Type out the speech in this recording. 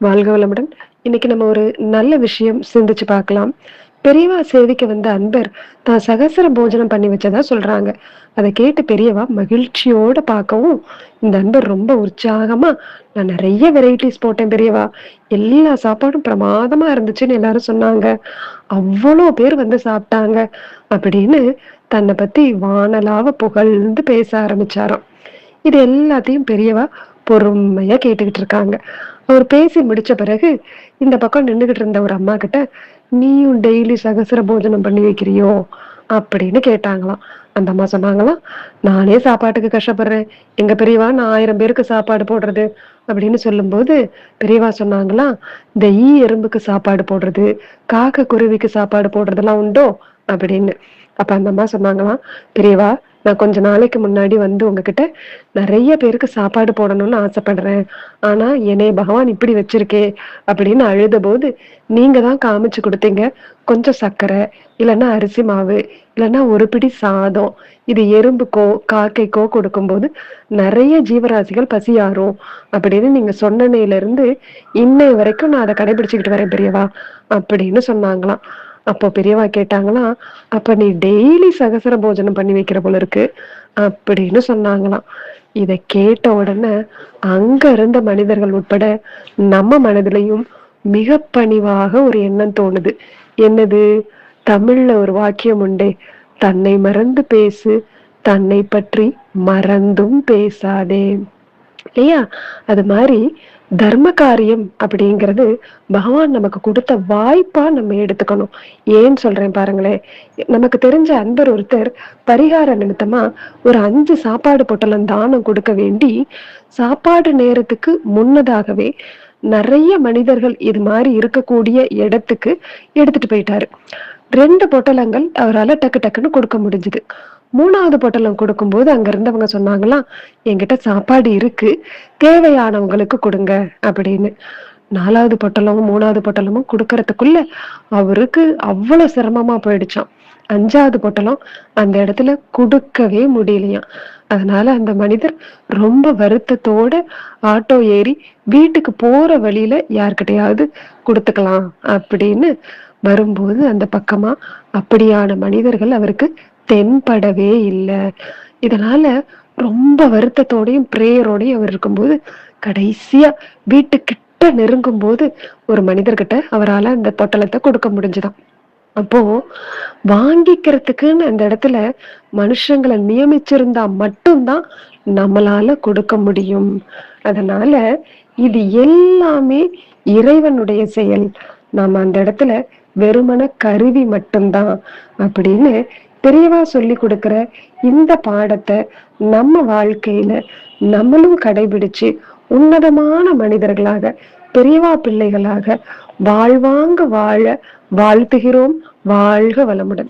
வாழ்க வளமுடன். இன்னைக்கு நம்ம ஒரு நல்ல விஷயம் சிந்திச்சு பார்க்கலாம். பெரியவா சேவிக்க வந்த அன்பர் தான் சகஸ்ர போஜனம் பண்ணி வச்சதா சொல்றாங்க. அத கேட்டு பெரியவா மகிழ்ச்சியோட பார்க்கவும், இந்த அன்பர் ரொம்ப உற்சாகமா, "நான் நெறைய வெரைட்டீஸ் போட்டேன் பெரியவா. எல்லா சாப்பாடும் பிரமாதமா இருந்துச்சுன்னு எல்லாரும் சொன்னாங்க. அவ்வளோ பேர் வந்து சாப்ட்டாங்க." அப்படின்னு தன்ன பத்தி வானளாவ புகழ்ந்து பேச ஆரம்பிச்சாராம். இது எல்லாத்தையும் பெரியவா பொறுமையா கேட்டுக்கிட்டு இருக்காங்க. அவர் பேசி முடிச்ச பிறகு, இந்த பக்கம் நின்னுகிட்டு இருந்த ஒரு அம்மாகிட்ட, "நீயும் டெய்லி சகஸ்ர போஜனம் பண்ணி வைக்கிறியோ?" அப்படின்னு கேட்டாங்களாம். அந்த அம்மா சொன்னாங்களாம், "நானே சாப்பாட்டுக்கு கஷ்டப்படுறேன். எங்க பெரியவா நான் 1000 பேருக்கு சாப்பாடு போடுறது." அப்படின்னு சொல்லும்போது, பெரியவா சொன்னாங்களாம், "இந்த எறும்புக்கு சாப்பாடு போடுறது, காக்கை குருவிக்கு சாப்பாடு போடுறதெல்லாம் உண்டோ?" அப்படின்னு. அப்ப அந்த அம்மா சொன்னாங்களாம், "பெரியவா, நான் கொஞ்ச நாளைக்கு முன்னாடி வந்து உங்ககிட்ட நெறைய பேருக்கு சாப்பாடு போடணும்னு ஆசைப்படுறேன். ஆனா, என்னைய பகவான் இப்படி வச்சிருக்கே!" அப்படின்னு அழுதபோது, நீங்க தான் காமிச்சு குடுத்தீங்க. கொஞ்சம் சர்க்கரை, இல்லன்னா அரிசி மாவு, இல்லன்னா ஒரு பிடி சாதம். இது எறும்புக்கோ, காக்கைக்கோ கொடுக்கும்போது நெறைய ஜீவராசிகள் பசியாறும். அப்படின்னு நீங்க சொன்னனையிலிருந்து, இன்னை வரைக்கும் நான் அத கடைபிடிச்சுக்கிட்டு வரேன் பெரியவா. அப்படின்னு சொன்னாங்களாம். அப்போ பெரியவா கேட்டாங்களாம், "அப்ப நீ டெய்லி சகஸ்ர போஜனம் பண்ணி வைக்கிற போல இருக்கு." அப்படின்னு சொன்னாங்களாம். இத கேட்ட உடனே, அங்க இருந்த மனிதர்கள் உட்பட நம்ம மனதிலயும் மிக பணிவாக ஒரு எண்ணம் தோணுது. என்னது? தமிழ்ல ஒரு வாக்கியம் உண்டே, "தன்னை மறந்து பேசு, தன்னை பற்றி மறந்தும் பேசாதே." இல்லையா? அது மாரி தர்ம காரியம் அப்படிங்கிறது பகவான் நமக்கு குடுத்த வாய்ப்பா நம்ம எடுத்துக்கணும். ஏன்னு சொல்றேன் பாருங்களேன். நமக்கு தெரிஞ்ச அன்பர் ஒருத்தர் பரிகார நிமித்தமா ஒரு 5 சாப்பாடு பொட்டலம் தானம் கொடுக்க வேண்டி, சாப்பாடு நேரத்துக்கு முன்னதாகவே நெறைய மனிதர்கள் இது மாரி இருக்கக்கூடிய இடத்துக்கு எடுத்துட்டு போயிட்டாரு. 2 பொட்டலங்கள் அவரால டக்கு டக்குன்னு கொடுக்க முடிஞ்சுது. 3வது பொட்டலம் கொடுக்கும்போது அங்க இருந்தவங்க சொன்னாங்களாம், "என்கிட்ட சாப்பாடு இருக்கு. தேவையானவங்களுக்கு குடுங்க." அப்படின்னு. 4வது பொட்டலமும், 3வது பொட்டலமும் குடுக்கறதுக்குள்ள அவருக்கு அவ்வளோ சிரமமா போயிடுச்சாம். 5வது பொட்டலம் அந்த இடத்துல குடுக்கவே முடியலையாம். அதனால அந்த மனிதர் ரொம்ப வருத்தத்தோட ஆட்டோ ஏறி வீட்டுக்கு போற வழியில யார்கிட்டயாவது குடுத்துக்கலாம் அப்படின்னு வரும்போது, அந்த பக்கமா அப்படியான மனிதர்கள் அவருக்கு தென்படவே இல்ல. இதனால ரொம்ப வருத்தத்தோடையும், பிரேயரோடையும் அவர் இருக்கும்போது, கடைசியா வீட்டுக்கிட்ட நெருங்கும்போது, ஒரு மனிதர்கிட்ட அவரால அந்த பொட்டலத்த கொடுக்க முடிஞ்சுதாம். அப்போ வாங்கிக்கிறதுக்குன்னு அந்த இடத்துல மனுஷங்கள நியமிச்சிருந்தா மட்டும் தான் நம்மளால கொடுக்க முடியும். அதனால இது எல்லாமே இறைவனுடைய செயல். நாம அந்த இடத்துல வெறுமன கருவி மட்டும்தான் அப்படின்னு பெரியவா சொல்லிக் கொடுக்கிற இந்த பாடத்தை நம்ம வாழ்க்கையில நம்மளும் கடைபிடிச்சு உன்னதமான மனிதர்களாக, பெரியவா பிள்ளைகளாக வாழ்வாங்க வாழ வாழ்த்துகிறோம். வாழ்க வளமுடன்.